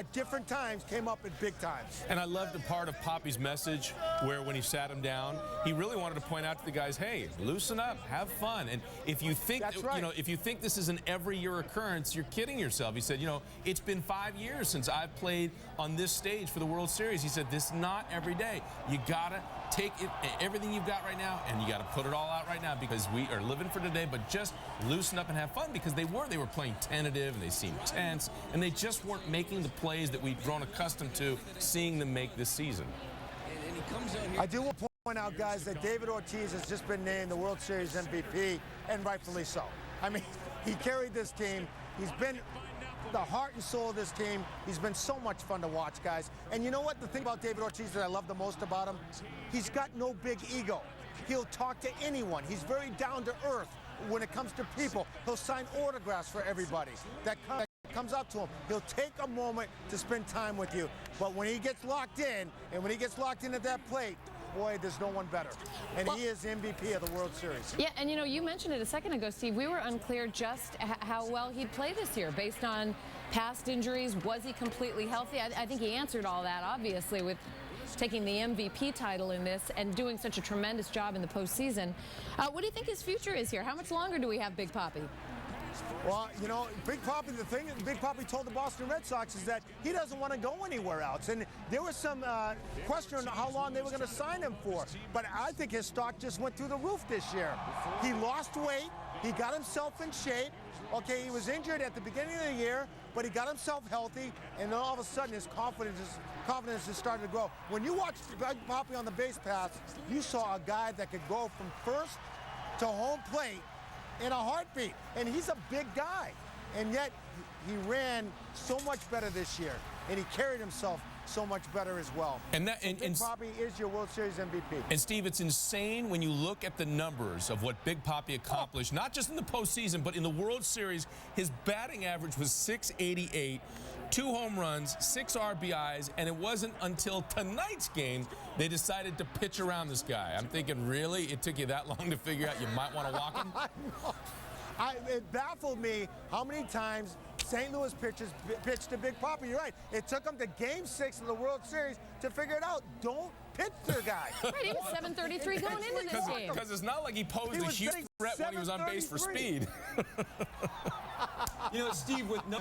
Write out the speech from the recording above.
at different times came up at big times. And I loved the part of Poppy's message where when he sat him down, he really wanted to point out to the guys, hey, loosen up, have fun. And if you think, if you think this is an every year occurrence, you're kidding yourself. He said, it's been 5 years since I've played on this stage for the World Series. He said, this is not every day. You gotta take everything you've got right now, and you got to put it all out right now because we are living for today, but just loosen up and have fun because they were playing tentative and they seemed tense and they just weren't making the plays that we've grown accustomed to seeing them make this season. I do want to point out, guys, that David Ortiz has just been named the World Series MVP, and rightfully so. I mean, he carried this team. He's been the heart and soul of this team. He's been so much fun to watch, guys. And you know what? The thing about David Ortiz that I love the most about him, he's got no big ego. He'll talk to anyone. He's very down to earth when it comes to people. He'll sign autographs for everybody that comes up to him. He'll take a moment to spend time with you. But when he gets locked in, and when he gets locked in at that plate, boy, there's no one better. And he is MVP of the World Series. Yeah, and you mentioned it a second ago, Steve. We were unclear just how well he'd play this year based on past injuries. Was he completely healthy? I think he answered all that, obviously, with taking the MVP title in this and doing such a tremendous job in the postseason. What do you think his future is here? How much longer do we have Big Papi? Well, Big Papi, the thing that Big Papi told the Boston Red Sox is that he doesn't want to go anywhere else. And there was some question on how long they were going to sign him for. But I think his stock just went through the roof this year. He lost weight. He got himself in shape. Okay, he was injured at the beginning of the year, but he got himself healthy, and then all of a sudden his confidence has started to grow. When you watch Big Papi on the base paths, you saw a guy that could go from first to home plate in a heartbeat, and he's a big guy, and yet he ran so much better this year, and he carried himself so much better as well. And Big Papi is your World Series MVP. And Steve, it's insane when you look at the numbers of what Big Papi accomplished, not just in the postseason, but in the World Series. His batting average was .688, 2 home runs, 6 RBIs, and it wasn't until tonight's game they decided to pitch around this guy. I'm thinking, really? It took you that long to figure out you might want to walk him? It baffled me how many times St. Louis pitchers pitched to Big Papi. You're right. It took them to Game 6 of the World Series to figure it out. Don't pitch their guy. Right, he was 733 going into this game. Because it's not like he posed a huge threat when he was on base for speed. Steve, with no